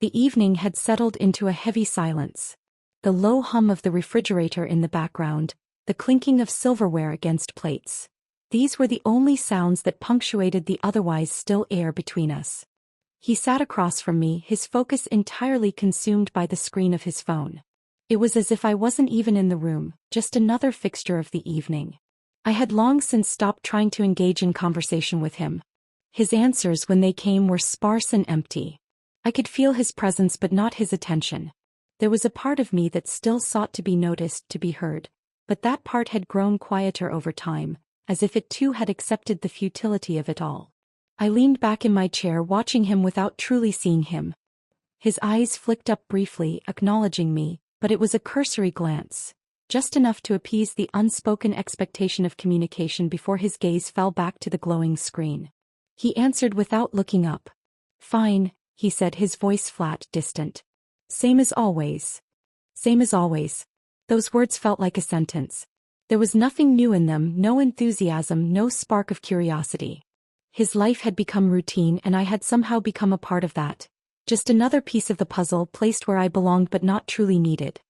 The evening had settled into a heavy silence. The low hum of the refrigerator in the background, the clinking of silverware against plates. These were the only sounds that punctuated the otherwise still air between us. He sat across from me, his focus entirely consumed by the screen of his phone. It was as if I wasn't even in the room, just another fixture of the evening. I had long since stopped trying to engage in conversation with him. His answers, when they came, were sparse and empty. I could feel his presence but not his attention. There was a part of me that still sought to be noticed, to be heard, but that part had grown quieter over time, as if it too had accepted the futility of it all. I leaned back in my chair, watching him without truly seeing him. His eyes flicked up briefly, acknowledging me, but it was a cursory glance, just enough to appease the unspoken expectation of communication before his gaze fell back to the glowing screen. He answered without looking up. "Fine," he said, his voice flat, distant. "Same as always." Same as always. Those words felt like a sentence. There was nothing new in them, no enthusiasm, no spark of curiosity. His life had become routine, and I had somehow become a part of that. Just another piece of the puzzle placed where I belonged but not truly needed.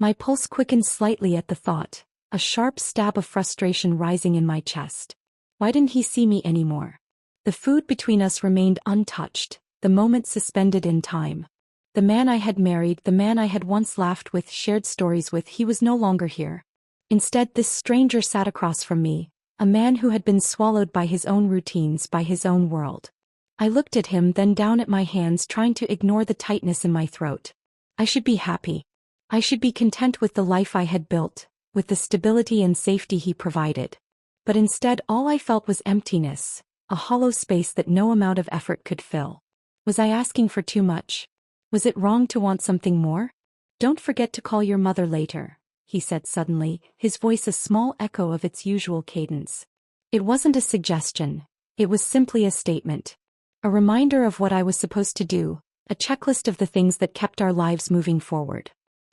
My pulse quickened slightly at the thought, a sharp stab of frustration rising in my chest. Why didn't he see me anymore? The food between us remained untouched, the moment suspended in time. The man I had married, the man I had once laughed with, shared stories with, he was no longer here. Instead, this stranger sat across from me, a man who had been swallowed by his own routines, by his own world. I looked at him, then down at my hands, trying to ignore the tightness in my throat. I should be happy. I should be content with the life I had built, with the stability and safety he provided. But instead, all I felt was emptiness, a hollow space that no amount of effort could fill. Was I asking for too much? Was it wrong to want something more? "Don't forget to call your mother later," he said suddenly, his voice a small echo of its usual cadence. It wasn't a suggestion. It was simply a statement. A reminder of what I was supposed to do, a checklist of the things that kept our lives moving forward.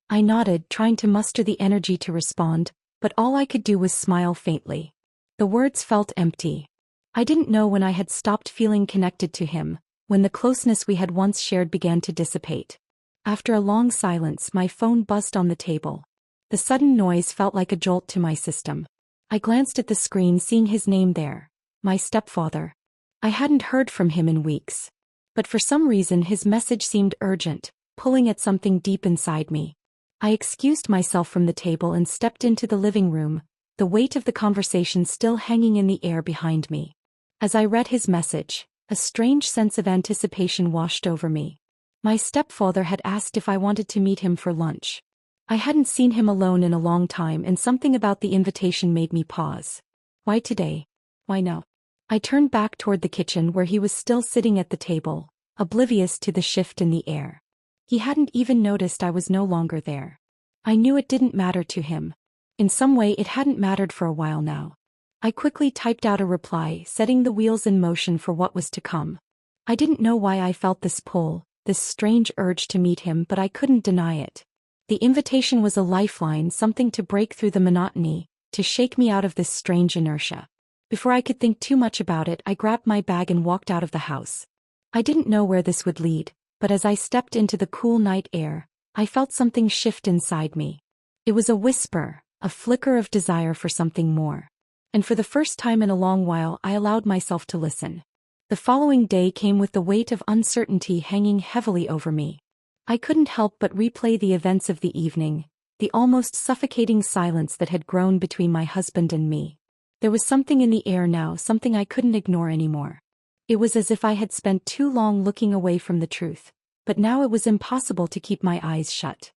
I nodded, trying to muster the energy to respond, but all I could do was smile faintly. The words felt empty. I didn't know when I had stopped feeling connected to him, when the closeness we had once shared began to dissipate. After a long silence, my phone buzzed on the table. The sudden noise felt like a jolt to my system. I glanced at the screen, seeing his name there. My stepfather. I hadn't heard from him in weeks. But for some reason his message seemed urgent, pulling at something deep inside me. I excused myself from the table and stepped into the living room, the weight of the conversation still hanging in the air behind me. As I read his message, a strange sense of anticipation washed over me. My stepfather had asked if I wanted to meet him for lunch. I hadn't seen him alone in a long time, and something about the invitation made me pause. Why today? Why now? I turned back toward the kitchen, where he was still sitting at the table, oblivious to the shift in the air. He hadn't even noticed I was no longer there. I knew it didn't matter to him. In some way it hadn't mattered for a while now. I quickly typed out a reply, setting the wheels in motion for what was to come. I didn't know why I felt this pull, this strange urge to meet him, but I couldn't deny it. The invitation was a lifeline, something to break through the monotony, to shake me out of this strange inertia. Before I could think too much about it, I grabbed my bag and walked out of the house. I didn't know where this would lead, but as I stepped into the cool night air, I felt something shift inside me. It was a whisper, a flicker of desire for something more. And for the first time in a long while, I allowed myself to listen. The following day came with the weight of uncertainty hanging heavily over me. I couldn't help but replay the events of the evening, the almost suffocating silence that had grown between my husband and me. There was something in the air now, something I couldn't ignore anymore. It was as if I had spent too long looking away from the truth, but now it was impossible to keep my eyes shut.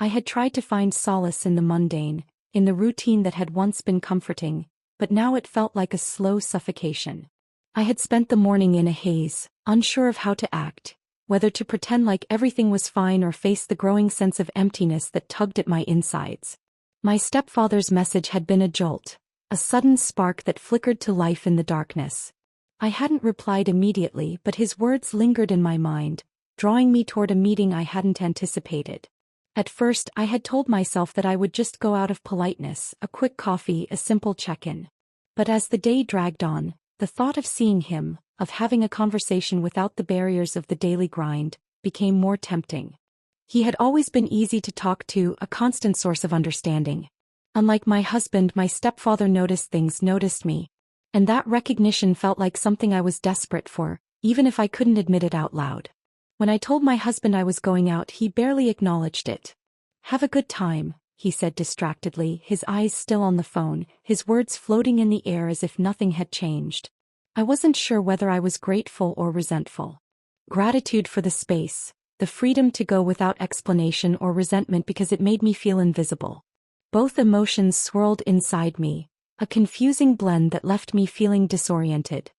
I had tried to find solace in the mundane, in the routine that had once been comforting, but now it felt like a slow suffocation. I had spent the morning in a haze, unsure of how to act, whether to pretend like everything was fine or face the growing sense of emptiness that tugged at my insides. My stepfather's message had been a jolt, a sudden spark that flickered to life in the darkness. I hadn't replied immediately, but his words lingered in my mind, drawing me toward a meeting I hadn't anticipated. At first, I had told myself that I would just go out of politeness, a quick coffee, a simple check-in. But as the day dragged on, the thought of seeing him, of having a conversation without the barriers of the daily grind, became more tempting. He had always been easy to talk to, a constant source of understanding. Unlike my husband, my stepfather noticed me. And that recognition felt like something I was desperate for, even if I couldn't admit it out loud. When I told my husband I was going out, he barely acknowledged it. "Have a good time," he said distractedly, his eyes still on the phone, his words floating in the air as if nothing had changed. I wasn't sure whether I was grateful or resentful. Gratitude for the space, the freedom to go without explanation, or resentment because it made me feel invisible. Both emotions swirled inside me, a confusing blend that left me feeling disoriented.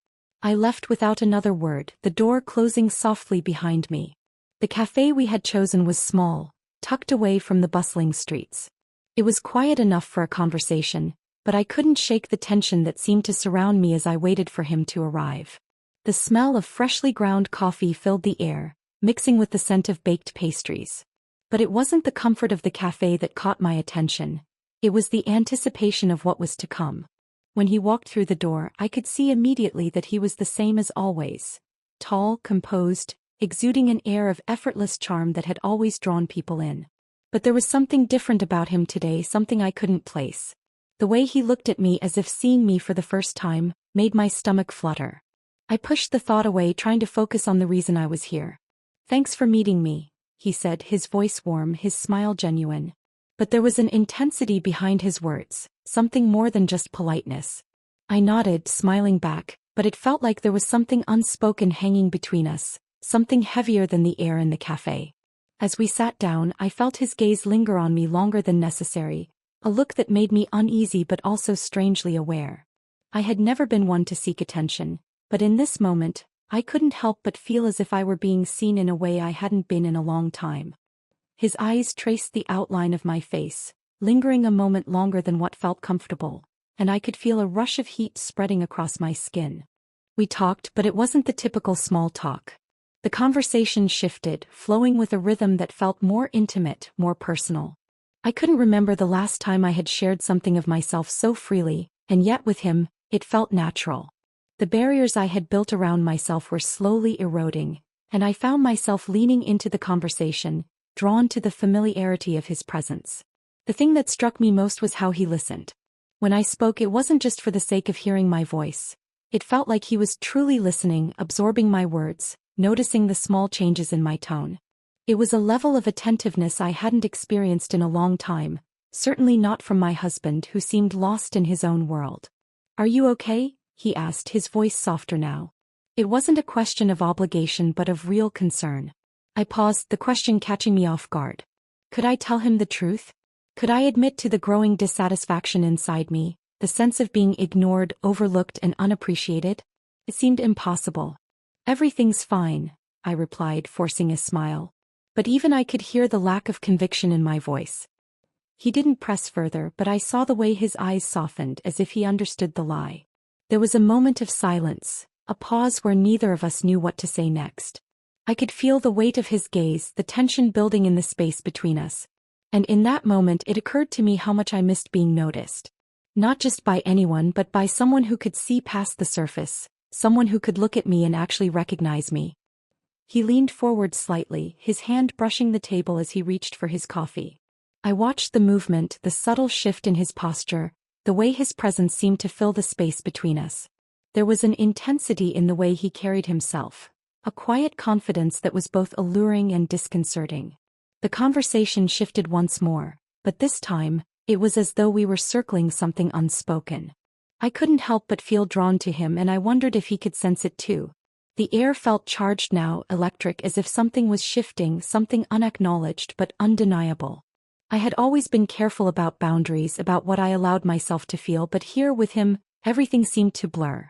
I left without another word, the door closing softly behind me. The cafe we had chosen was small, tucked away from the bustling streets. It was quiet enough for a conversation, but I couldn't shake the tension that seemed to surround me as I waited for him to arrive. The smell of freshly ground coffee filled the air, mixing with the scent of baked pastries. But it wasn't the comfort of the cafe that caught my attention. It was the anticipation of what was to come. When he walked through the door, I could see immediately that he was the same as always. Tall, composed, exuding an air of effortless charm that had always drawn people in. But there was something different about him today, something I couldn't place. The way he looked at me as if seeing me for the first time made my stomach flutter. I pushed the thought away, trying to focus on the reason I was here. "Thanks for meeting me," he said, his voice warm, his smile genuine. But there was an intensity behind his words, something more than just politeness. I nodded, smiling back, but it felt like there was something unspoken hanging between us, something heavier than the air in the cafe. As we sat down, I felt his gaze linger on me longer than necessary, a look that made me uneasy but also strangely aware. I had never been one to seek attention, but in this moment, I couldn't help but feel as if I were being seen in a way I hadn't been in a long time. His eyes traced the outline of my face, lingering a moment longer than what felt comfortable, and I could feel a rush of heat spreading across my skin. We talked, but it wasn't the typical small talk. The conversation shifted, flowing with a rhythm that felt more intimate, more personal. I couldn't remember the last time I had shared something of myself so freely, and yet with him, it felt natural. The barriers I had built around myself were slowly eroding, and I found myself leaning into the conversation, drawn to the familiarity of his presence. The thing that struck me most was how he listened. When I spoke, it wasn't just for the sake of hearing my voice. It felt like he was truly listening, absorbing my words, noticing the small changes in my tone. It was a level of attentiveness I hadn't experienced in a long time, certainly not from my husband, who seemed lost in his own world. "Are you okay?" he asked, his voice softer now. It wasn't a question of obligation but of real concern. I paused, the question catching me off guard. Could I tell him the truth? Could I admit to the growing dissatisfaction inside me, the sense of being ignored, overlooked, and unappreciated? It seemed impossible. "Everything's fine," I replied, forcing a smile. But even I could hear the lack of conviction in my voice. He didn't press further, but I saw the way his eyes softened, as if he understood the lie. There was a moment of silence, a pause where neither of us knew what to say next. I could feel the weight of his gaze, the tension building in the space between us. And in that moment it occurred to me how much I missed being noticed. Not just by anyone, but by someone who could see past the surface, someone who could look at me and actually recognize me. He leaned forward slightly, his hand brushing the table as he reached for his coffee. I watched the movement, the subtle shift in his posture, the way his presence seemed to fill the space between us. There was an intensity in the way he carried himself, a quiet confidence that was both alluring and disconcerting. The conversation shifted once more, but this time, it was as though we were circling something unspoken. I couldn't help but feel drawn to him, and I wondered if he could sense it too. The air felt charged now, electric, as if something was shifting, something unacknowledged but undeniable. I had always been careful about boundaries, about what I allowed myself to feel, but here with him, everything seemed to blur.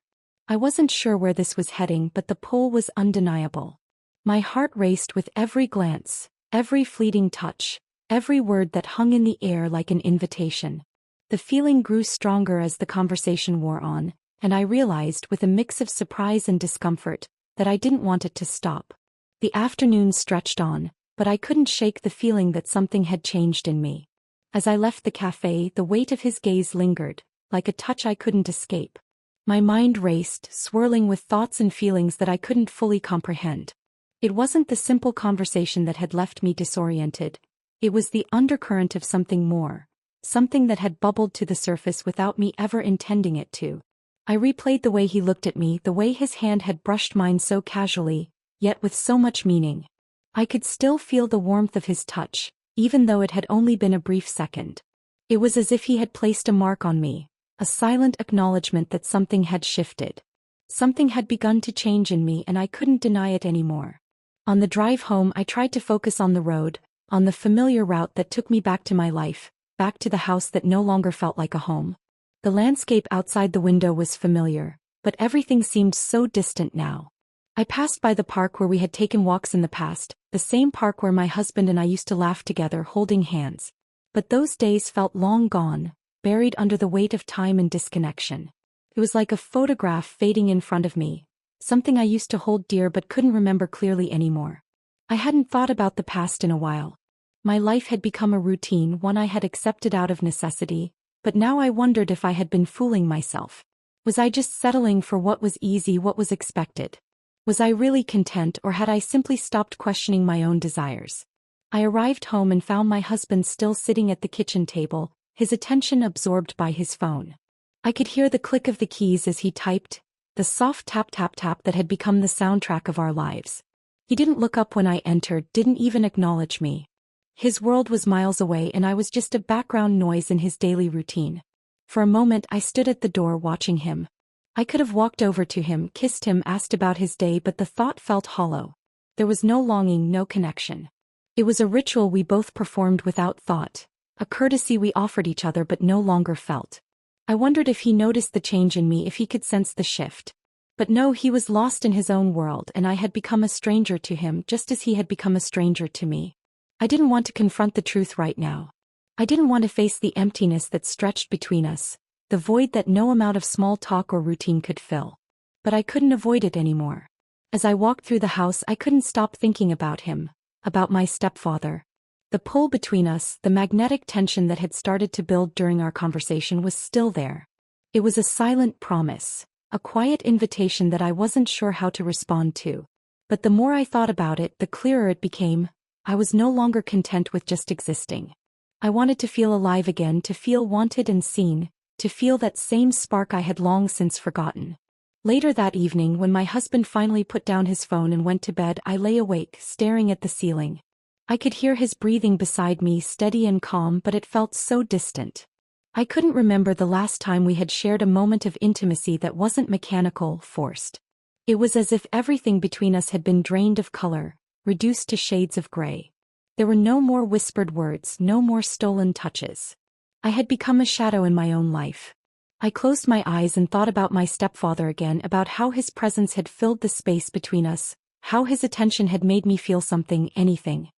I wasn't sure where this was heading, but the pull was undeniable. My heart raced with every glance, every fleeting touch, every word that hung in the air like an invitation. The feeling grew stronger as the conversation wore on, and I realized, with a mix of surprise and discomfort, that I didn't want it to stop. The afternoon stretched on, but I couldn't shake the feeling that something had changed in me. As I left the cafe, the weight of his gaze lingered, like a touch I couldn't escape. My mind raced, swirling with thoughts and feelings that I couldn't fully comprehend. It wasn't the simple conversation that had left me disoriented. It was the undercurrent of something more. Something that had bubbled to the surface without me ever intending it to. I replayed the way he looked at me, the way his hand had brushed mine so casually, yet with so much meaning. I could still feel the warmth of his touch, even though it had only been a brief second. It was as if he had placed a mark on me, a silent acknowledgement that something had shifted. Something had begun to change in me and I couldn't deny it anymore. On the drive home I tried to focus on the road, on the familiar route that took me back to my life, back to the house that no longer felt like a home. The landscape outside the window was familiar, but everything seemed so distant now. I passed by the park where we had taken walks in the past, the same park where my husband and I used to laugh together holding hands. But those days felt long gone, buried under the weight of time and disconnection. It was like a photograph fading in front of me, something I used to hold dear but couldn't remember clearly anymore. I hadn't thought about the past in a while. My life had become a routine, one I had accepted out of necessity, but now I wondered if I had been fooling myself. Was I just settling for what was easy, what was expected? Was I really content, or had I simply stopped questioning my own desires? I arrived home and found my husband still sitting at the kitchen table, his attention absorbed by his phone. I could hear the click of the keys as he typed, the soft tap-tap-tap that had become the soundtrack of our lives. He didn't look up when I entered, didn't even acknowledge me. His world was miles away and I was just a background noise in his daily routine. For a moment I stood at the door watching him. I could have walked over to him, kissed him, asked about his day, but the thought felt hollow. There was no longing, no connection. It was a ritual we both performed without thought, a courtesy we offered each other but no longer felt. I wondered if he noticed the change in me, if he could sense the shift. But no, he was lost in his own world and I had become a stranger to him just as he had become a stranger to me. I didn't want to confront the truth right now. I didn't want to face the emptiness that stretched between us, the void that no amount of small talk or routine could fill. But I couldn't avoid it anymore. As I walked through the house I couldn't stop thinking about him, about my stepfather. The pull between us, the magnetic tension that had started to build during our conversation was still there. It was a silent promise, a quiet invitation that I wasn't sure how to respond to. But the more I thought about it, the clearer it became. I was no longer content with just existing. I wanted to feel alive again, to feel wanted and seen, to feel that same spark I had long since forgotten. Later that evening, when my husband finally put down his phone and went to bed, I lay awake, staring at the ceiling. I could hear his breathing beside me, steady and calm, but it felt so distant. I couldn't remember the last time we had shared a moment of intimacy that wasn't mechanical, forced. It was as if everything between us had been drained of color, reduced to shades of gray. There were no more whispered words, no more stolen touches. I had become a shadow in my own life. I closed my eyes and thought about my stepfather again, about how his presence had filled the space between us, how his attention had made me feel something, anything.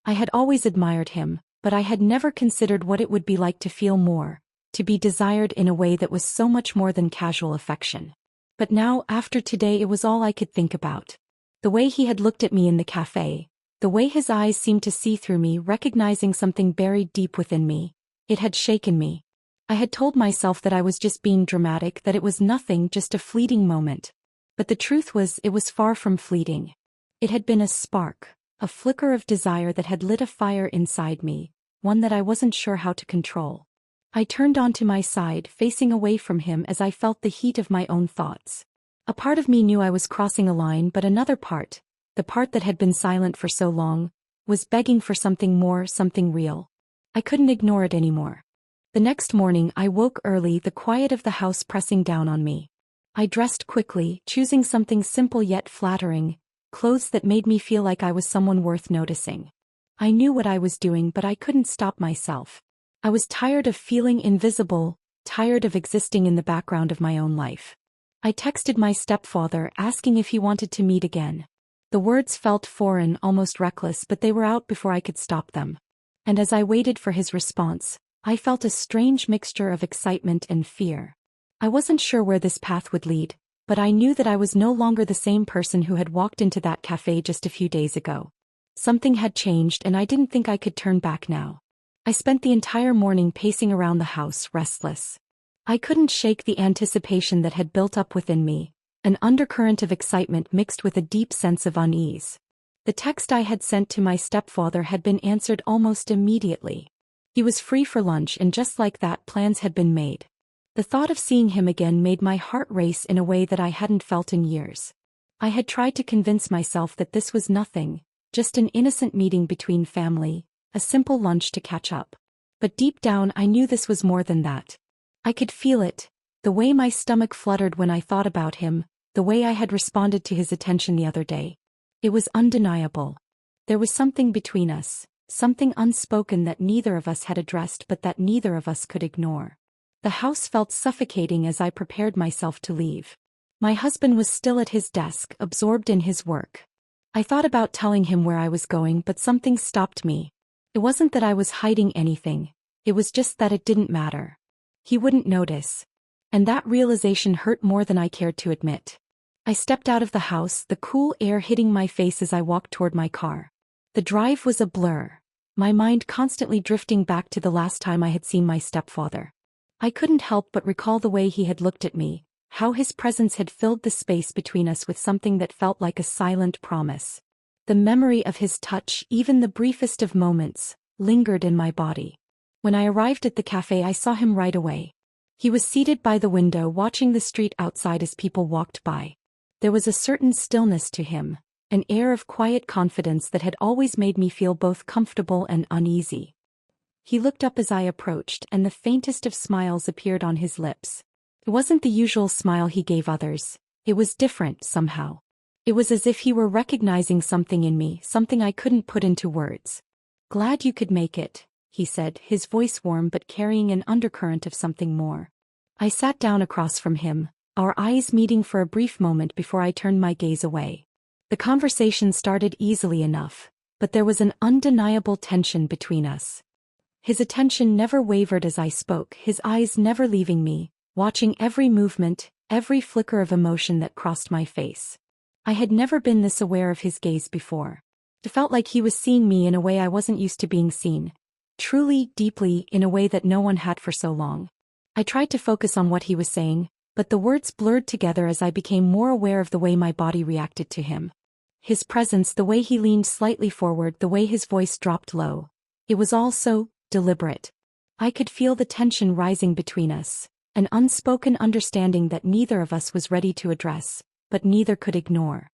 I had always admired him, but I had never considered what it would be like to feel more, to be desired in a way that was so much more than casual affection. But now, after today, it was all I could think about. The way he had looked at me in the cafe, the way his eyes seemed to see through me, recognizing something buried deep within me. It had shaken me. I had told myself that I was just being dramatic, that it was nothing, just a fleeting moment. But the truth was, it was far from fleeting. It had been a spark, a flicker of desire that had lit a fire inside me, one that I wasn't sure how to control. I turned onto my side, facing away from him as I felt the heat of my own thoughts. A part of me knew I was crossing a line, but another part, the part that had been silent for so long, was begging for something more, something real. I couldn't ignore it anymore. The next morning I woke early, the quiet of the house pressing down on me. I dressed quickly, choosing something simple yet flattering, clothes that made me feel like I was someone worth noticing. I knew what I was doing, but I couldn't stop myself. I was tired of feeling invisible, tired of existing in the background of my own life. I texted my stepfather, asking if he wanted to meet again. The words felt foreign, almost reckless, but they were out before I could stop them. And as I waited for his response, I felt a strange mixture of excitement and fear. I wasn't sure where this path would lead, but I knew that I was no longer the same person who had walked into that cafe just a few days ago. Something had changed and I didn't think I could turn back now. I spent the entire morning pacing around the house, restless. I couldn't shake the anticipation that had built up within me, an undercurrent of excitement mixed with a deep sense of unease. The text I had sent to my stepfather had been answered almost immediately. He was free for lunch, and just like that, plans had been made. The thought of seeing him again made my heart race in a way that I hadn't felt in years. I had tried to convince myself that this was nothing, just an innocent meeting between family, a simple lunch to catch up. But deep down I knew this was more than that. I could feel it, the way my stomach fluttered when I thought about him, the way I had responded to his attention the other day. It was undeniable. There was something between us, something unspoken that neither of us had addressed but that neither of us could ignore. The house felt suffocating as I prepared myself to leave. My husband was still at his desk, absorbed in his work. I thought about telling him where I was going, but something stopped me. It wasn't that I was hiding anything, it was just that it didn't matter. He wouldn't notice. And that realization hurt more than I cared to admit. I stepped out of the house, the cool air hitting my face as I walked toward my car. The drive was a blur, my mind constantly drifting back to the last time I had seen my stepfather. I couldn't help but recall the way he had looked at me, how his presence had filled the space between us with something that felt like a silent promise. The memory of his touch, even the briefest of moments, lingered in my body. When I arrived at the cafe, I saw him right away. He was seated by the window watching the street outside as people walked by. There was a certain stillness to him, an air of quiet confidence that had always made me feel both comfortable and uneasy. He looked up as I approached, and the faintest of smiles appeared on his lips. It wasn't the usual smile he gave others. It was different somehow. It was as if he were recognizing something in me, something I couldn't put into words. "Glad you could make it," he said, his voice warm but carrying an undercurrent of something more. I sat down across from him, our eyes meeting for a brief moment before I turned my gaze away. The conversation started easily enough, but there was an undeniable tension between us. His attention never wavered as I spoke, his eyes never leaving me, watching every movement, every flicker of emotion that crossed my face. I had never been this aware of his gaze before. It felt like he was seeing me in a way I wasn't used to being seen. Truly, deeply, in a way that no one had for so long. I tried to focus on what he was saying, but the words blurred together as I became more aware of the way my body reacted to him. His presence, the way he leaned slightly forward, the way his voice dropped low. It was all so deliberate. I could feel the tension rising between us, an unspoken understanding that neither of us was ready to address, but neither could ignore.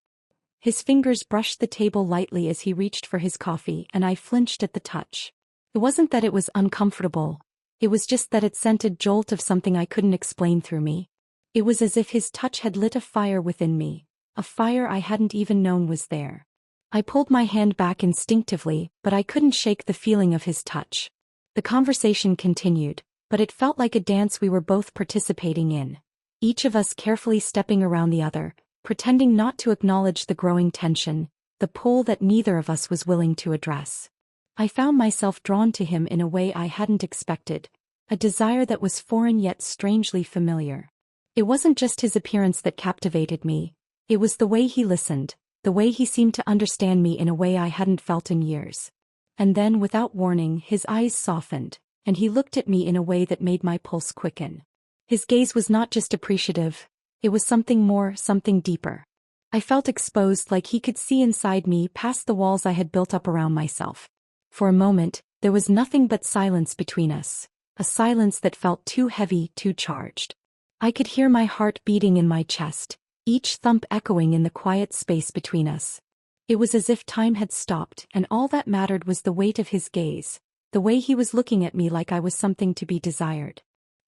His fingers brushed the table lightly as he reached for his coffee, and I flinched at the touch. It wasn't that it was uncomfortable. It was just that it sent a jolt of something I couldn't explain through me. It was as if his touch had lit a fire within me, a fire I hadn't even known was there. I pulled my hand back instinctively, but I couldn't shake the feeling of his touch. The conversation continued, but it felt like a dance we were both participating in, each of us carefully stepping around the other, pretending not to acknowledge the growing tension, the pull that neither of us was willing to address. I found myself drawn to him in a way I hadn't expected, a desire that was foreign yet strangely familiar. It wasn't just his appearance that captivated me, it was the way he listened, the way he seemed to understand me in a way I hadn't felt in years. And then, without warning, his eyes softened, and he looked at me in a way that made my pulse quicken. His gaze was not just appreciative, it was something more, something deeper. I felt exposed, like he could see inside me past the walls I had built up around myself. For a moment, there was nothing but silence between us, a silence that felt too heavy, too charged. I could hear my heart beating in my chest, each thump echoing in the quiet space between us. It was as if time had stopped, and all that mattered was the weight of his gaze, the way he was looking at me like I was something to be desired.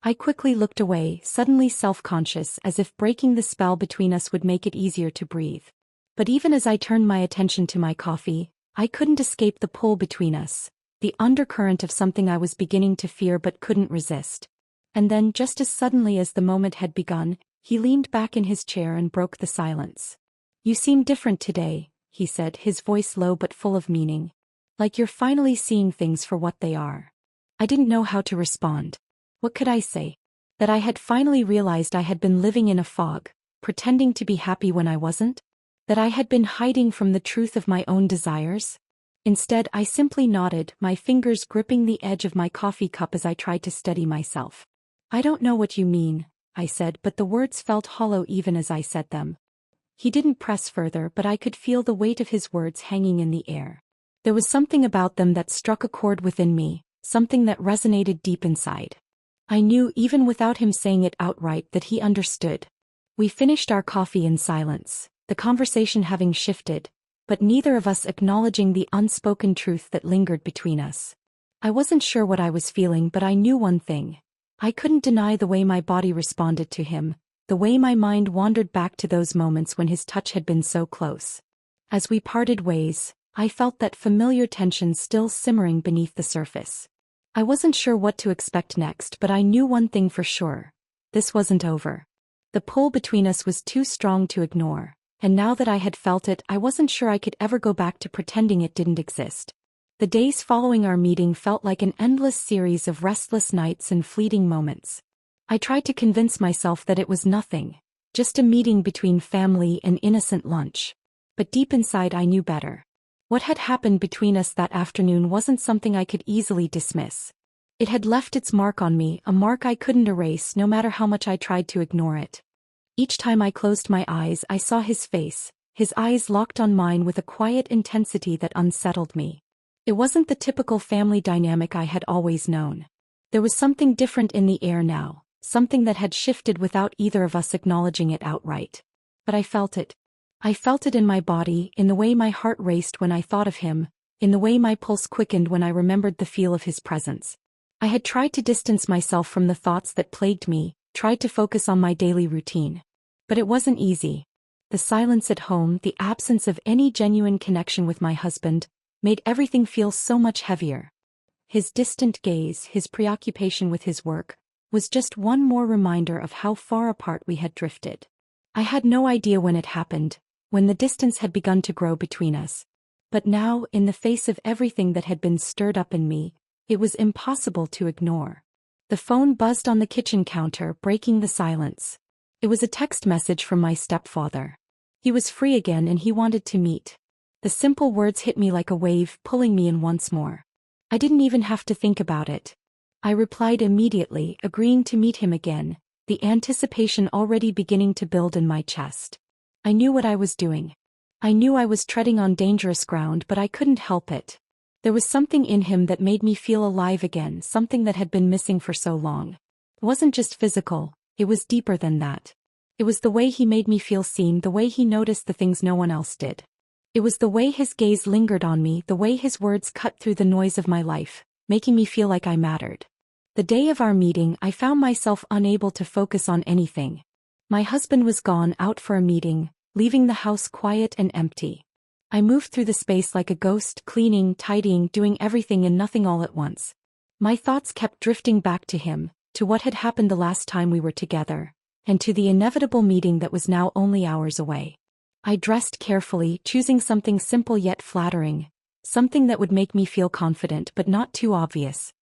I quickly looked away, suddenly self-conscious, as if breaking the spell between us would make it easier to breathe. But even as I turned my attention to my coffee, I couldn't escape the pull between us, the undercurrent of something I was beginning to fear but couldn't resist. And then, just as suddenly as the moment had begun, he leaned back in his chair and broke the silence. "You seem different today," he said, his voice low but full of meaning. "Like you're finally seeing things for what they are." I didn't know how to respond. What could I say? That I had finally realized I had been living in a fog, pretending to be happy when I wasn't? That I had been hiding from the truth of my own desires? Instead, I simply nodded, my fingers gripping the edge of my coffee cup as I tried to steady myself. "I don't know what you mean," I said, but the words felt hollow even as I said them. He didn't press further, but I could feel the weight of his words hanging in the air. There was something about them that struck a chord within me, something that resonated deep inside. I knew, even without him saying it outright, that he understood. We finished our coffee in silence, the conversation having shifted, but neither of us acknowledging the unspoken truth that lingered between us. I wasn't sure what I was feeling, but I knew one thing. I couldn't deny the way my body responded to him, the way my mind wandered back to those moments when his touch had been so close. As we parted ways, I felt that familiar tension still simmering beneath the surface. I wasn't sure what to expect next, but I knew one thing for sure. This wasn't over. The pull between us was too strong to ignore, and now that I had felt it, I wasn't sure I could ever go back to pretending it didn't exist. The days following our meeting felt like an endless series of restless nights and fleeting moments. I tried to convince myself that it was nothing, just a meeting between family and innocent lunch. But deep inside I knew better. What had happened between us that afternoon wasn't something I could easily dismiss. It had left its mark on me, a mark I couldn't erase no matter how much I tried to ignore it. Each time I closed my eyes, I saw his face, his eyes locked on mine with a quiet intensity that unsettled me. It wasn't the typical family dynamic I had always known. There was something different in the air now, something that had shifted without either of us acknowledging it outright. But I felt it. I felt it in my body, in the way my heart raced when I thought of him, in the way my pulse quickened when I remembered the feel of his presence. I had tried to distance myself from the thoughts that plagued me, tried to focus on my daily routine. But it wasn't easy. The silence at home, the absence of any genuine connection with my husband, made everything feel so much heavier. His distant gaze, his preoccupation with his work, was just one more reminder of how far apart we had drifted. I had no idea when it happened, when the distance had begun to grow between us. But now, in the face of everything that had been stirred up in me, it was impossible to ignore. The phone buzzed on the kitchen counter, breaking the silence. It was a text message from my stepfather. He was free again and he wanted to meet. The simple words hit me like a wave, pulling me in once more. I didn't even have to think about it. I replied immediately, agreeing to meet him again, the anticipation already beginning to build in my chest. I knew what I was doing. I knew I was treading on dangerous ground, but I couldn't help it. There was something in him that made me feel alive again, something that had been missing for so long. It wasn't just physical, it was deeper than that. It was the way he made me feel seen, the way he noticed the things no one else did. It was the way his gaze lingered on me, the way his words cut through the noise of my life, making me feel like I mattered. The day of our meeting, I found myself unable to focus on anything. My husband was gone out for a meeting, leaving the house quiet and empty. I moved through the space like a ghost, cleaning, tidying, doing everything and nothing all at once. My thoughts kept drifting back to him, to what had happened the last time we were together, and to the inevitable meeting that was now only hours away. I dressed carefully, choosing something simple yet flattering, something that would make me feel confident but not too obvious.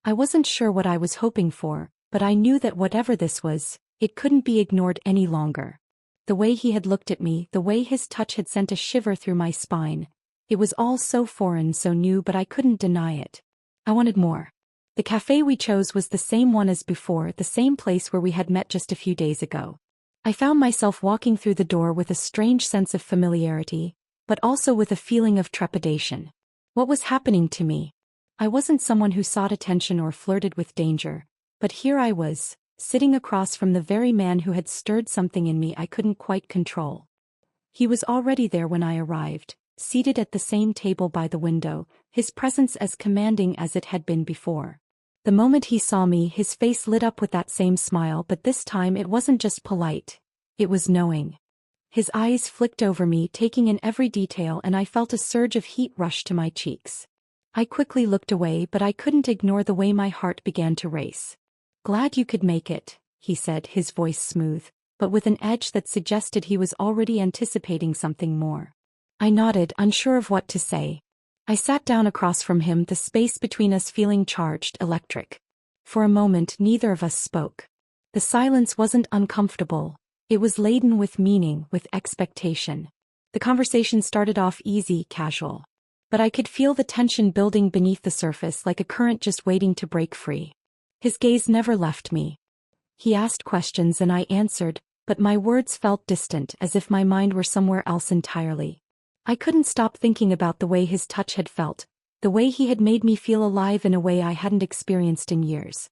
I wasn't sure what I was hoping for, but I knew that whatever this was, it couldn't be ignored any longer. The way he had looked at me, the way his touch had sent a shiver through my spine, it was all so foreign, so new, but I couldn't deny it. I wanted more. The cafe we chose was the same one as before, the same place where we had met just a few days ago. I found myself walking through the door with a strange sense of familiarity, but also with a feeling of trepidation. What was happening to me? I wasn't someone who sought attention or flirted with danger, but here I was, sitting across from the very man who had stirred something in me I couldn't quite control. He was already there when I arrived, seated at the same table by the window, his presence as commanding as it had been before. The moment he saw me, his face lit up with that same smile, but this time it wasn't just polite. It was knowing. His eyes flicked over me, taking in every detail, and I felt a surge of heat rush to my cheeks. I quickly looked away, but I couldn't ignore the way my heart began to race. "Glad you could make it," he said, his voice smooth, but with an edge that suggested he was already anticipating something more. I nodded, unsure of what to say. I sat down across from him, the space between us feeling charged, electric. For a moment, neither of us spoke. The silence wasn't uncomfortable. It was laden with meaning, with expectation. The conversation started off easy, casual. But I could feel the tension building beneath the surface, like a current just waiting to break free. His gaze never left me. He asked questions and I answered, but my words felt distant, as if my mind were somewhere else entirely. I couldn't stop thinking about the way his touch had felt, the way he had made me feel alive in a way I hadn't experienced in years.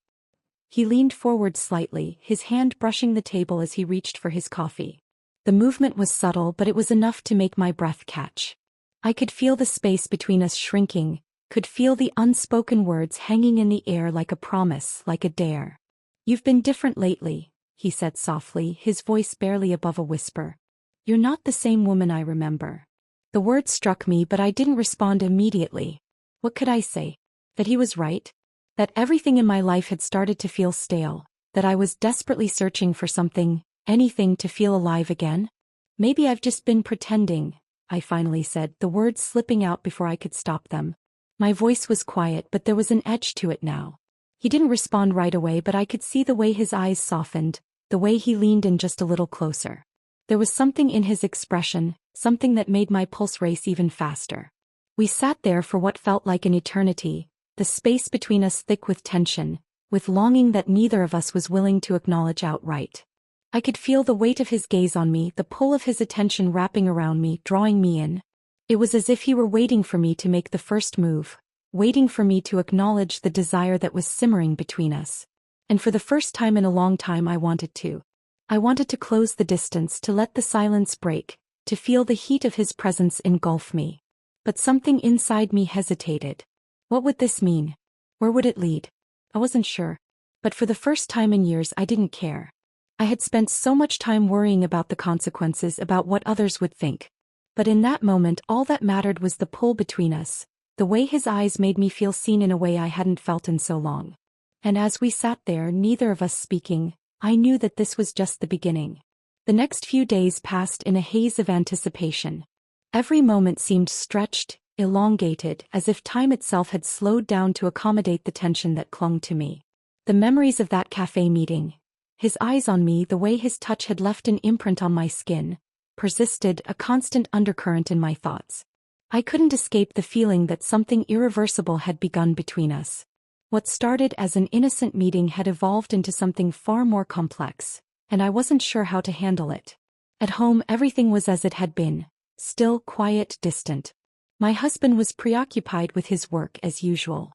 He leaned forward slightly, his hand brushing the table as he reached for his coffee. The movement was subtle, but it was enough to make my breath catch. I could feel the space between us shrinking, could feel the unspoken words hanging in the air like a promise, like a dare. "You've been different lately," he said softly, his voice barely above a whisper. "You're not the same woman I remember." The words struck me, but I didn't respond immediately. What could I say? That he was right? That everything in my life had started to feel stale, that I was desperately searching for something, anything to feel alive again? "Maybe I've just been pretending," I finally said, the words slipping out before I could stop them. My voice was quiet, but there was an edge to it now. He didn't respond right away, but I could see the way his eyes softened, the way he leaned in just a little closer. There was something in his expression, something that made my pulse race even faster. We sat there for what felt like an eternity, the space between us thick with tension, with longing that neither of us was willing to acknowledge outright. I could feel the weight of his gaze on me, the pull of his attention wrapping around me, drawing me in. It was as if he were waiting for me to make the first move, waiting for me to acknowledge the desire that was simmering between us. And for the first time in a long time I wanted to. I wanted to close the distance, to let the silence break, to feel the heat of his presence engulf me. But something inside me hesitated. What would this mean? Where would it lead? I wasn't sure. But for the first time in years I didn't care. I had spent so much time worrying about the consequences, about what others would think. But in that moment all that mattered was the pull between us, the way his eyes made me feel seen in a way I hadn't felt in so long. And as we sat there, neither of us speaking, I knew that this was just the beginning. The next few days passed in a haze of anticipation. Every moment seemed stretched, elongated, as if time itself had slowed down to accommodate the tension that clung to me. The memories of that cafe meeting, his eyes on me, the way his touch had left an imprint on my skin, persisted, a constant undercurrent in my thoughts. I couldn't escape the feeling that something irreversible had begun between us. What started as an innocent meeting had evolved into something far more complex, and I wasn't sure how to handle it. At home everything was as it had been, still, quiet, distant. My husband was preoccupied with his work as usual.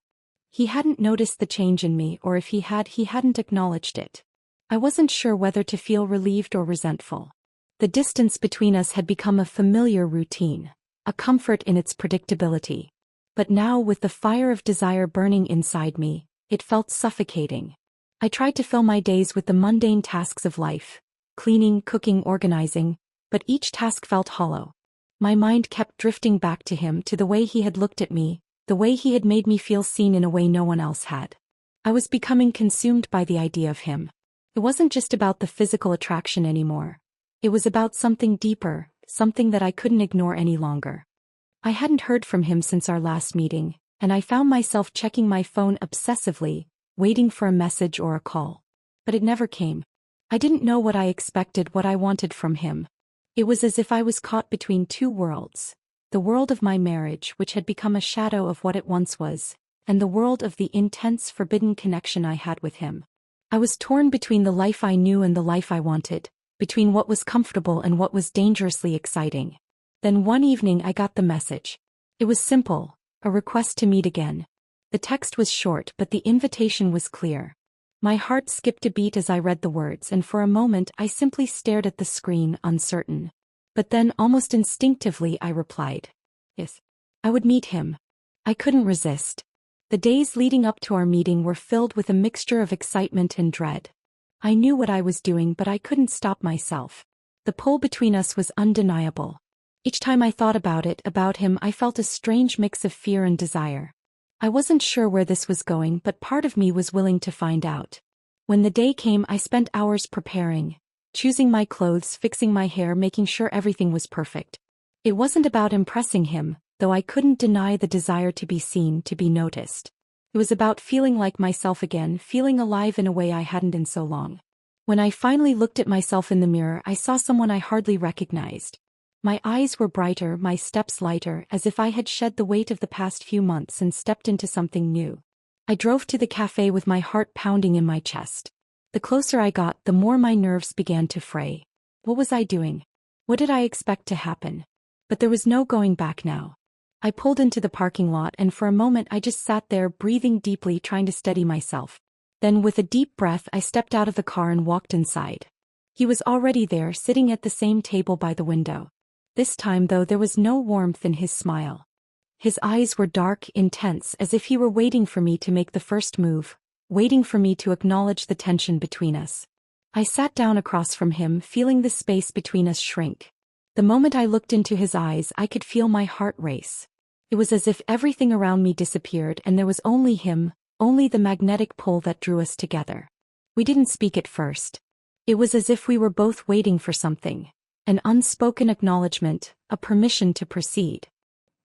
He hadn't noticed the change in me, or if he had, he hadn't acknowledged it. I wasn't sure whether to feel relieved or resentful. The distance between us had become a familiar routine, a comfort in its predictability. But now, with the fire of desire burning inside me, it felt suffocating. I tried to fill my days with the mundane tasks of life, cleaning, cooking, organizing, but each task felt hollow. My mind kept drifting back to him, to the way he had looked at me, the way he had made me feel seen in a way no one else had. I was becoming consumed by the idea of him. It wasn't just about the physical attraction anymore. It was about something deeper, something that I couldn't ignore any longer. I hadn't heard from him since our last meeting, and I found myself checking my phone obsessively, waiting for a message or a call. But it never came. I didn't know what I expected, what I wanted from him. It was as if I was caught between two worlds. The world of my marriage, which had become a shadow of what it once was, and the world of the intense, forbidden connection I had with him. I was torn between the life I knew and the life I wanted, between what was comfortable and what was dangerously exciting. Then one evening I got the message. It was simple, a request to meet again. The text was short, but the invitation was clear. My heart skipped a beat as I read the words, and for a moment I simply stared at the screen, uncertain. But then, almost instinctively, I replied. Yes. I would meet him. I couldn't resist. The days leading up to our meeting were filled with a mixture of excitement and dread. I knew what I was doing, but I couldn't stop myself. The pull between us was undeniable. Each time I thought about him, I felt a strange mix of fear and desire. I wasn't sure where this was going, but part of me was willing to find out. When the day came, I spent hours preparing, choosing my clothes, fixing my hair, making sure everything was perfect. It wasn't about impressing him, though I couldn't deny the desire to be seen, to be noticed. It was about feeling like myself again, feeling alive in a way I hadn't in so long. When I finally looked at myself in the mirror, I saw someone I hardly recognized. My eyes were brighter, my steps lighter, as if I had shed the weight of the past few months and stepped into something new. I drove to the cafe with my heart pounding in my chest. The closer I got, the more my nerves began to fray. What was I doing? What did I expect to happen? But there was no going back now. I pulled into the parking lot and for a moment I just sat there breathing deeply trying to steady myself. Then with a deep breath I stepped out of the car and walked inside. He was already there sitting at the same table by the window. This time though there was no warmth in his smile. His eyes were dark, intense, as if he were waiting for me to make the first move, waiting for me to acknowledge the tension between us. I sat down across from him, feeling the space between us shrink. The moment I looked into his eyes, I could feel my heart race. It was as if everything around me disappeared and there was only him, only the magnetic pull that drew us together. We didn't speak at first. It was as if we were both waiting for something, an unspoken acknowledgement, a permission to proceed.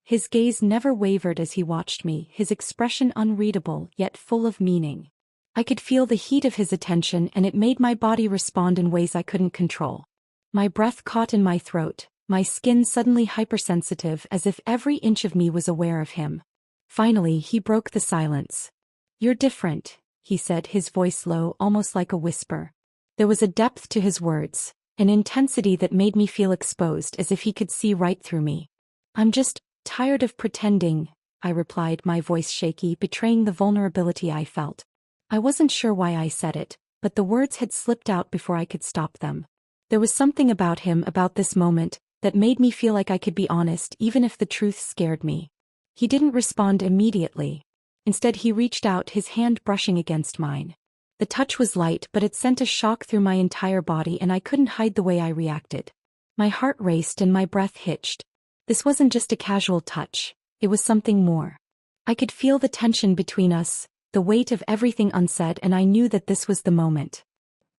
His gaze never wavered as he watched me, his expression unreadable yet full of meaning. I could feel the heat of his attention and it made my body respond in ways I couldn't control. My breath caught in my throat, my skin suddenly hypersensitive as if every inch of me was aware of him. Finally, he broke the silence. "You're different," he said, his voice low, almost like a whisper. There was a depth to his words, an intensity that made me feel exposed as if he could see right through me. "I'm just tired of pretending," I replied, my voice shaky, betraying the vulnerability I felt. I wasn't sure why I said it, but the words had slipped out before I could stop them. There was something about him, about this moment, that made me feel like I could be honest even if the truth scared me. He didn't respond immediately. Instead he reached out, his hand brushing against mine. The touch was light, but it sent a shock through my entire body and I couldn't hide the way I reacted. My heart raced and my breath hitched. This wasn't just a casual touch, it was something more. I could feel the tension between us, the weight of everything unsaid, and I knew that this was the moment.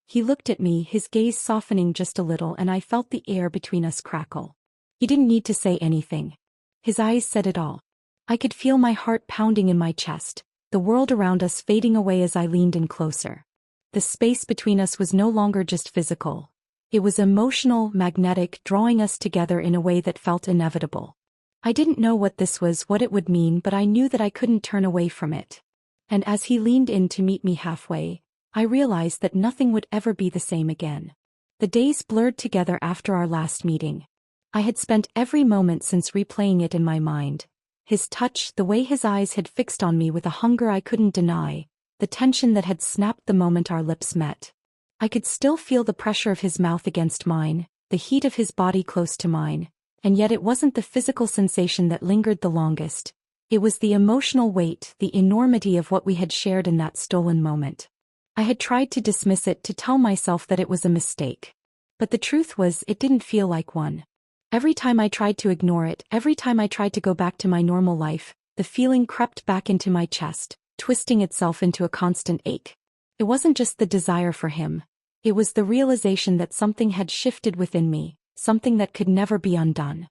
He looked at me, his gaze softening just a little, and I felt the air between us crackle. He didn't need to say anything. His eyes said it all. I could feel my heart pounding in my chest, the world around us fading away as I leaned in closer. The space between us was no longer just physical. It was emotional, magnetic, drawing us together in a way that felt inevitable. I didn't know what this was, what it would mean, but I knew that I couldn't turn away from it. And as he leaned in to meet me halfway, I realized that nothing would ever be the same again. The days blurred together after our last meeting. I had spent every moment since replaying it in my mind. His touch, the way his eyes had fixed on me with a hunger I couldn't deny, the tension that had snapped the moment our lips met. I could still feel the pressure of his mouth against mine, the heat of his body close to mine, and yet it wasn't the physical sensation that lingered the longest. It was the emotional weight, the enormity of what we had shared in that stolen moment. I had tried to dismiss it, to tell myself that it was a mistake. But the truth was, it didn't feel like one. Every time I tried to ignore it, every time I tried to go back to my normal life, the feeling crept back into my chest, twisting itself into a constant ache. It wasn't just the desire for him. It was the realization that something had shifted within me, something that could never be undone.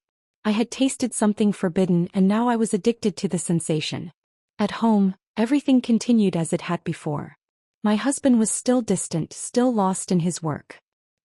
I had tasted something forbidden and now I was addicted to the sensation. At home, everything continued as it had before. My husband was still distant, still lost in his work.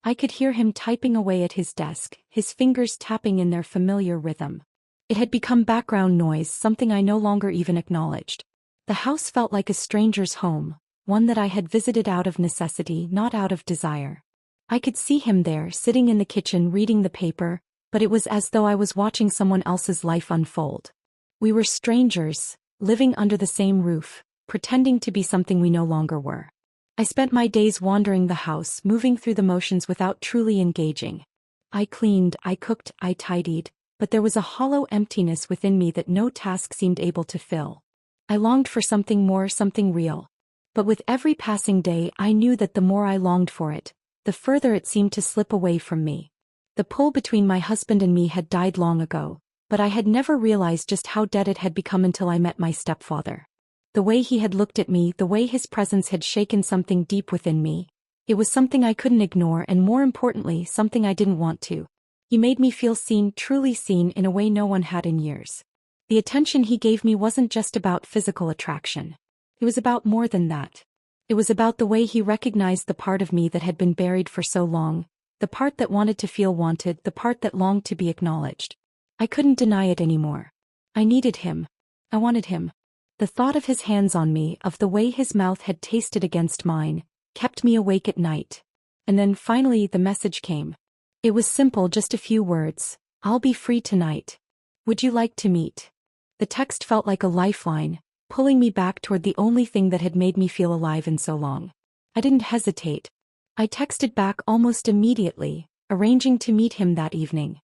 I could hear him typing away at his desk, his fingers tapping in their familiar rhythm. It had become background noise, something I no longer even acknowledged. The house felt like a stranger's home, one that I had visited out of necessity, not out of desire. I could see him there, sitting in the kitchen reading the paper, but it was as though I was watching someone else's life unfold. We were strangers, living under the same roof, pretending to be something we no longer were. I spent my days wandering the house, moving through the motions without truly engaging. I cleaned, I cooked, I tidied, but there was a hollow emptiness within me that no task seemed able to fill. I longed for something more, something real. But with every passing day I knew that the more I longed for it, the further it seemed to slip away from me. The pull between my husband and me had died long ago, but I had never realized just how dead it had become until I met my stepfather. The way he had looked at me, the way his presence had shaken something deep within me. It was something I couldn't ignore, and more importantly, something I didn't want to. He made me feel seen, truly seen, in a way no one had in years. The attention he gave me wasn't just about physical attraction. It was about more than that. It was about the way he recognized the part of me that had been buried for so long, the part that wanted to feel wanted, the part that longed to be acknowledged. I couldn't deny it anymore. I needed him. I wanted him. The thought of his hands on me, of the way his mouth had tasted against mine, kept me awake at night. And then finally the message came. It was simple, just a few words. I'll be free tonight. Would you like to meet? The text felt like a lifeline, pulling me back toward the only thing that had made me feel alive in so long. I didn't hesitate. I texted back almost immediately, arranging to meet him that evening.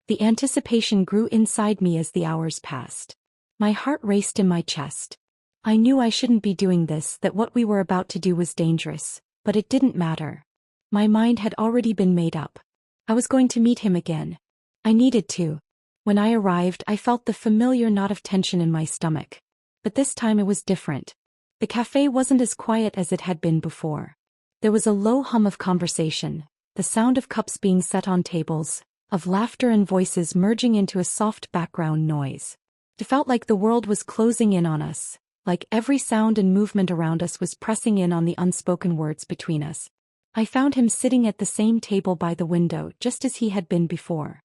The anticipation grew inside me as the hours passed. My heart raced in my chest. I knew I shouldn't be doing this, that what we were about to do was dangerous, but it didn't matter. My mind had already been made up. I was going to meet him again. I needed to. When I arrived, I felt the familiar knot of tension in my stomach. But this time it was different. The cafe wasn't as quiet as it had been before. There was a low hum of conversation, the sound of cups being set on tables, of laughter and voices merging into a soft background noise. It felt like the world was closing in on us, like every sound and movement around us was pressing in on the unspoken words between us. I found him sitting at the same table by the window, just as he had been before.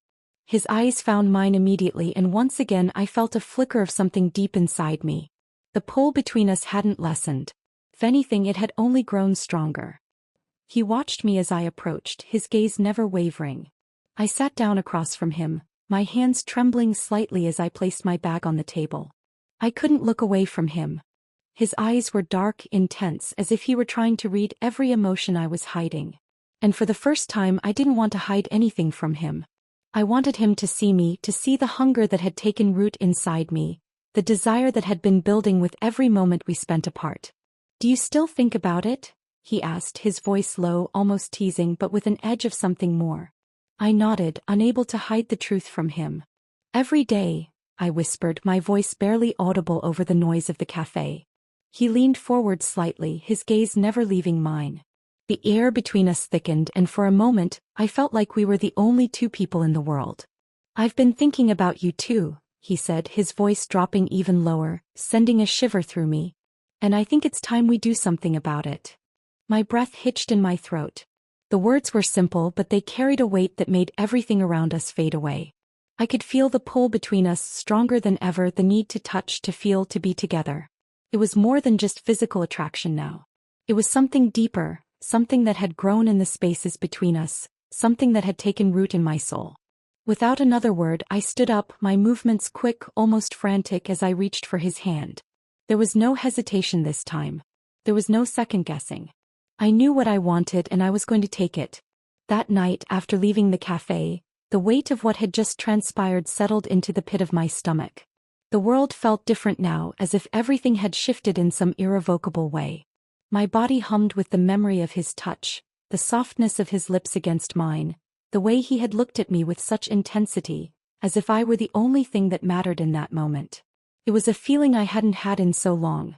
His eyes found mine immediately, and once again I felt a flicker of something deep inside me. The pull between us hadn't lessened. If anything, it had only grown stronger. He watched me as I approached, his gaze never wavering. I sat down across from him, my hands trembling slightly as I placed my bag on the table. I couldn't look away from him. His eyes were dark, intense, as if he were trying to read every emotion I was hiding. And for the first time, I didn't want to hide anything from him. I wanted him to see me, to see the hunger that had taken root inside me, the desire that had been building with every moment we spent apart. "Do you still think about it?" he asked, his voice low, almost teasing, but with an edge of something more. I nodded, unable to hide the truth from him. "Every day," I whispered, my voice barely audible over the noise of the cafe. He leaned forward slightly, his gaze never leaving mine. The air between us thickened, and for a moment, I felt like we were the only two people in the world. "I've been thinking about you too," he said, his voice dropping even lower, sending a shiver through me. "And I think it's time we do something about it." My breath hitched in my throat. The words were simple, but they carried a weight that made everything around us fade away. I could feel the pull between us stronger than ever, the need to touch, to feel, to be together. It was more than just physical attraction now. It was something deeper, something that had grown in the spaces between us, something that had taken root in my soul. Without another word, I stood up, my movements quick, almost frantic, as I reached for his hand. There was no hesitation this time. There was no second-guessing. I knew what I wanted, and I was going to take it. That night, after leaving the cafe, the weight of what had just transpired settled into the pit of my stomach. The world felt different now, as if everything had shifted in some irrevocable way. My body hummed with the memory of his touch, the softness of his lips against mine, the way he had looked at me with such intensity, as if I were the only thing that mattered in that moment. It was a feeling I hadn't had in so long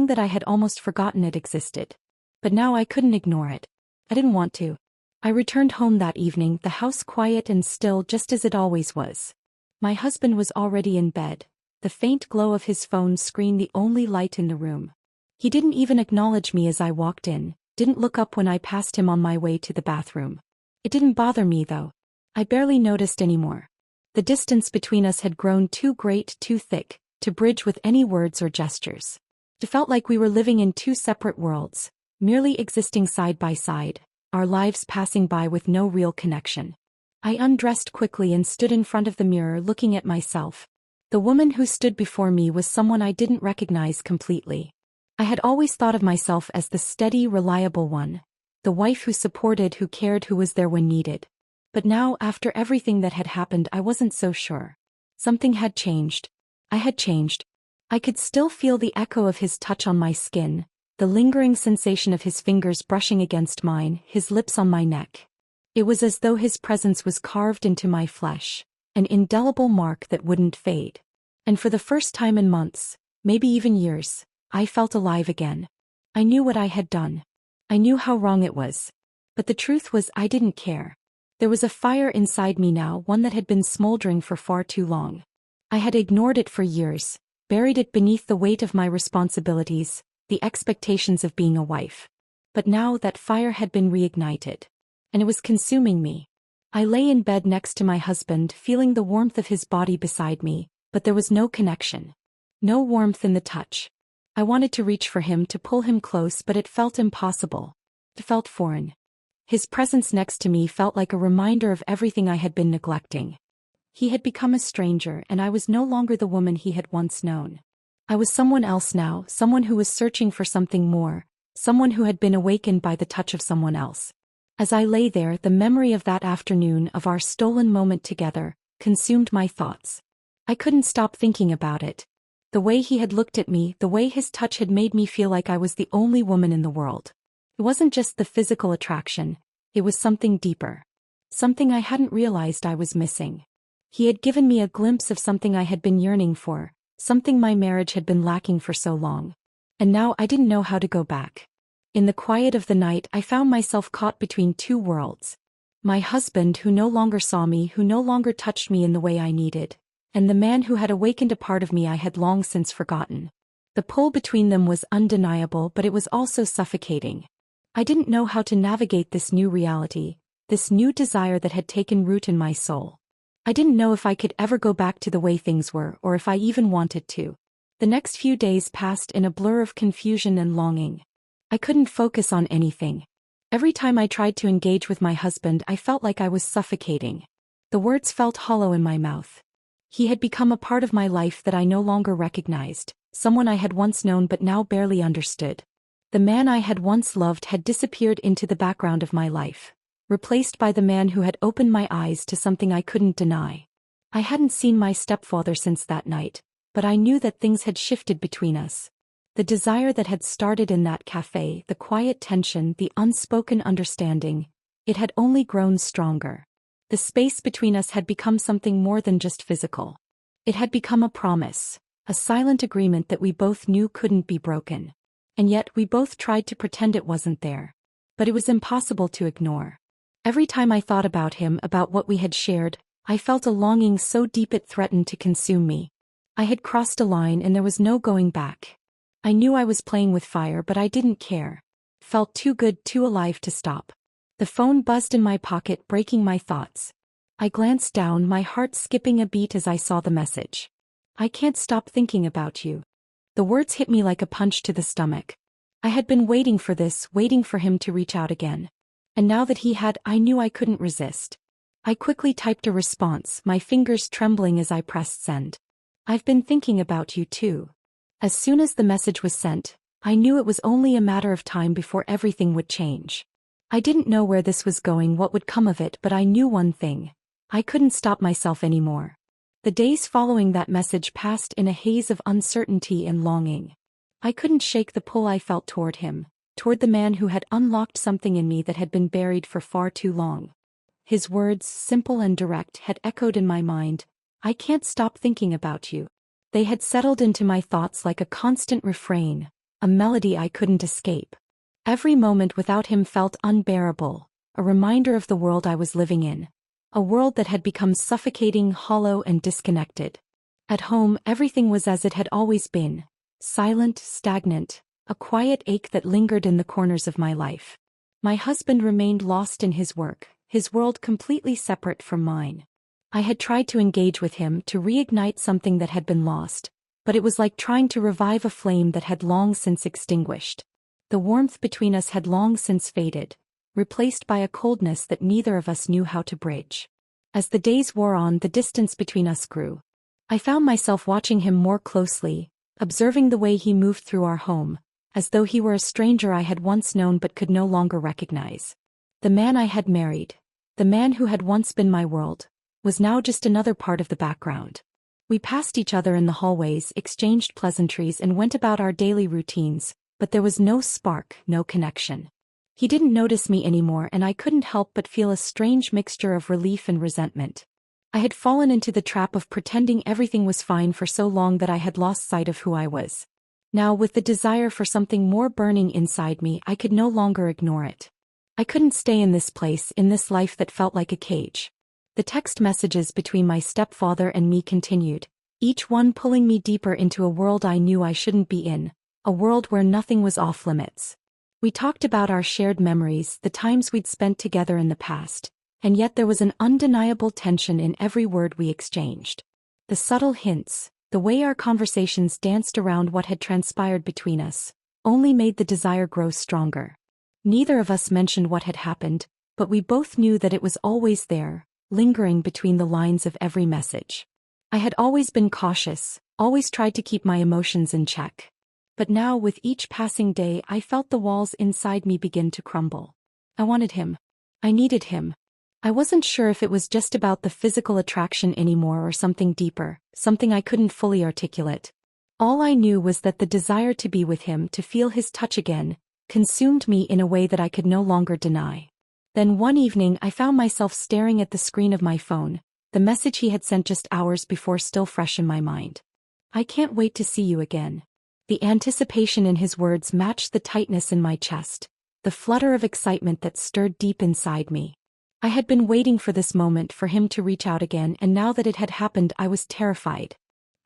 that I had almost forgotten it existed. But now I couldn't ignore it. I didn't want to. I returned home that evening, the house quiet and still, just as it always was. My husband was already in bed, the faint glow of his phone screen the only light in the room. He didn't even acknowledge me as I walked in, didn't look up when I passed him on my way to the bathroom. It didn't bother me though. I barely noticed anymore. The distance between us had grown too great, too thick, to bridge with any words or gestures. It felt like we were living in two separate worlds, merely existing side by side, our lives passing by with no real connection. I undressed quickly and stood in front of the mirror looking at myself. The woman who stood before me was someone I didn't recognize completely. I had always thought of myself as the steady, reliable one, the wife who supported, who cared, who was there when needed. But now, after everything that had happened, I wasn't so sure. Something had changed. I had changed. I could still feel the echo of his touch on my skin, the lingering sensation of his fingers brushing against mine, his lips on my neck. It was as though his presence was carved into my flesh, an indelible mark that wouldn't fade. And for the first time in months, maybe even years, I felt alive again. I knew what I had done. I knew how wrong it was. But the truth was, I didn't care. There was a fire inside me now, one that had been smoldering for far too long. I had ignored it for years, buried it beneath the weight of my responsibilities, the expectations of being a wife. But now that fire had been reignited, and it was consuming me. I lay in bed next to my husband, feeling the warmth of his body beside me, but there was no connection. No warmth in the touch. I wanted to reach for him, to pull him close, but it felt impossible. It felt foreign. His presence next to me felt like a reminder of everything I had been neglecting. He had become a stranger, and I was no longer the woman he had once known. I was someone else now, someone who was searching for something more, someone who had been awakened by the touch of someone else. As I lay there, the memory of that afternoon, of our stolen moment together, consumed my thoughts. I couldn't stop thinking about it. The way he had looked at me, the way his touch had made me feel like I was the only woman in the world. It wasn't just the physical attraction, it was something deeper. Something I hadn't realized I was missing. He had given me a glimpse of something I had been yearning for, something my marriage had been lacking for so long. And now I didn't know how to go back. In the quiet of the night, I found myself caught between two worlds. My husband, who no longer saw me, who no longer touched me in the way I needed, and the man who had awakened a part of me I had long since forgotten. The pull between them was undeniable, but it was also suffocating. I didn't know how to navigate this new reality, this new desire that had taken root in my soul. I didn't know if I could ever go back to the way things were, or if I even wanted to. The next few days passed in a blur of confusion and longing. I couldn't focus on anything. Every time I tried to engage with my husband, I felt like I was suffocating. The words felt hollow in my mouth. He had become a part of my life that I no longer recognized, someone I had once known but now barely understood. The man I had once loved had disappeared into the background of my life, replaced by the man who had opened my eyes to something I couldn't deny. I hadn't seen my stepfather since that night, but I knew that things had shifted between us. The desire that had started in that cafe, the quiet tension, the unspoken understanding, it had only grown stronger. The space between us had become something more than just physical. It had become a promise, a silent agreement that we both knew couldn't be broken. And yet we both tried to pretend it wasn't there. But it was impossible to ignore. Every time I thought about him, about what we had shared, I felt a longing so deep it threatened to consume me. I had crossed a line and there was no going back. I knew I was playing with fire, but I didn't care. It felt too good, too alive to stop. The phone buzzed in my pocket, breaking my thoughts. I glanced down, my heart skipping a beat as I saw the message. "I can't stop thinking about you." The words hit me like a punch to the stomach. I had been waiting for this, waiting for him to reach out again. And now that he had, I knew I couldn't resist. I quickly typed a response, my fingers trembling as I pressed send. "I've been thinking about you too." As soon as the message was sent, I knew it was only a matter of time before everything would change. I didn't know where this was going, what would come of it, but I knew one thing. I couldn't stop myself anymore. The days following that message passed in a haze of uncertainty and longing. I couldn't shake the pull I felt toward him, toward the man who had unlocked something in me that had been buried for far too long. His words, simple and direct, had echoed in my mind. "I can't stop thinking about you." They had settled into my thoughts like a constant refrain, a melody I couldn't escape. Every moment without him felt unbearable, a reminder of the world I was living in. A world that had become suffocating, hollow, and disconnected. At home, everything was as it had always been. Silent, stagnant, a quiet ache that lingered in the corners of my life. My husband remained lost in his work, his world completely separate from mine. I had tried to engage with him, to reignite something that had been lost, but it was like trying to revive a flame that had long since extinguished. The warmth between us had long since faded, replaced by a coldness that neither of us knew how to bridge. As the days wore on, the distance between us grew. I found myself watching him more closely, observing the way he moved through our home, as though he were a stranger I had once known but could no longer recognize. The man I had married, the man who had once been my world, was now just another part of the background. We passed each other in the hallways, exchanged pleasantries, and went about our daily routines, but there was no spark, no connection. He didn't notice me anymore, and I couldn't help but feel a strange mixture of relief and resentment. I had fallen into the trap of pretending everything was fine for so long that I had lost sight of who I was. Now, with the desire for something more burning inside me, I could no longer ignore it. I couldn't stay in this place, in this life that felt like a cage. The text messages between my stepfather and me continued, each one pulling me deeper into a world I knew I shouldn't be in, a world where nothing was off limits. We talked about our shared memories, the times we'd spent together in the past, and yet there was an undeniable tension in every word we exchanged. The subtle hints, the way our conversations danced around what had transpired between us, only made the desire grow stronger. Neither of us mentioned what had happened, but we both knew that it was always there, lingering between the lines of every message. I had always been cautious, always tried to keep my emotions in check. But now, with each passing day, I felt the walls inside me begin to crumble. I wanted him. I needed him. I wasn't sure if it was just about the physical attraction anymore or something deeper, something I couldn't fully articulate. All I knew was that the desire to be with him, to feel his touch again, consumed me in a way that I could no longer deny. Then one evening I found myself staring at the screen of my phone, the message he had sent just hours before still fresh in my mind. "I can't wait to see you again." The anticipation in his words matched the tightness in my chest, the flutter of excitement that stirred deep inside me. I had been waiting for this moment, for him to reach out again, and now that it had happened, I was terrified.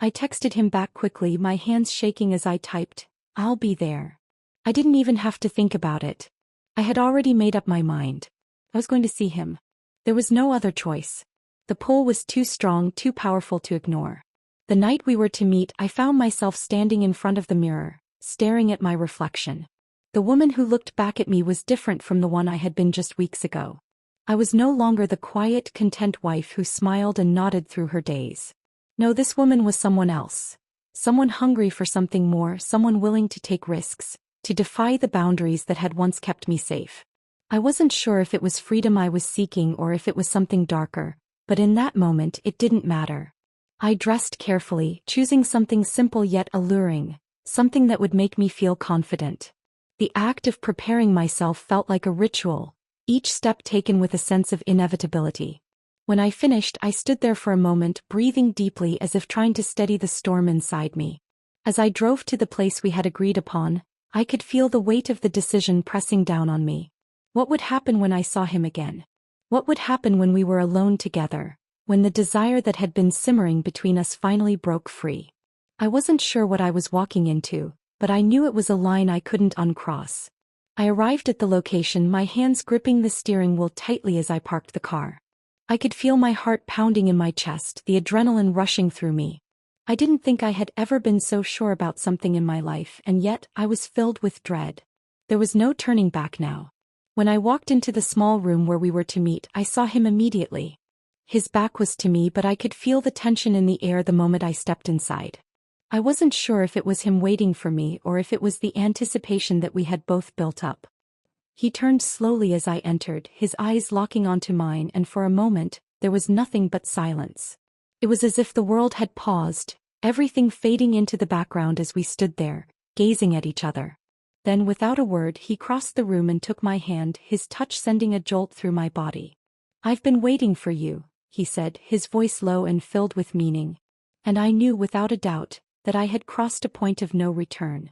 I texted him back quickly, my hands shaking as I typed, "I'll be there." I didn't even have to think about it. I had already made up my mind. I was going to see him. There was no other choice. The pull was too strong, too powerful to ignore. The night we were to meet, I found myself standing in front of the mirror, staring at my reflection. The woman who looked back at me was different from the one I had been just weeks ago. I was no longer the quiet, content wife who smiled and nodded through her days. No, this woman was someone else. Someone hungry for something more, someone willing to take risks, to defy the boundaries that had once kept me safe. I wasn't sure if it was freedom I was seeking or if it was something darker, but in that moment it didn't matter. I dressed carefully, choosing something simple yet alluring, something that would make me feel confident. The act of preparing myself felt like a ritual, each step taken with a sense of inevitability. When I finished, I stood there for a moment, breathing deeply as if trying to steady the storm inside me. As I drove to the place we had agreed upon, I could feel the weight of the decision pressing down on me. What would happen when I saw him again? What would happen when we were alone together, when the desire that had been simmering between us finally broke free? I wasn't sure what I was walking into, but I knew it was a line I couldn't uncross. I arrived at the location, my hands gripping the steering wheel tightly as I parked the car. I could feel my heart pounding in my chest, the adrenaline rushing through me. I didn't think I had ever been so sure about something in my life, and yet I was filled with dread. There was no turning back now. When I walked into the small room where we were to meet, I saw him immediately. His back was to me, but I could feel the tension in the air the moment I stepped inside. I wasn't sure if it was him waiting for me or if it was the anticipation that we had both built up. He turned slowly as I entered, his eyes locking onto mine, and for a moment, there was nothing but silence. It was as if the world had paused, everything fading into the background as we stood there, gazing at each other. Then, without a word, he crossed the room and took my hand, his touch sending a jolt through my body. "I've been waiting for you," he said, his voice low and filled with meaning. And I knew without a doubt that I had crossed a point of no return.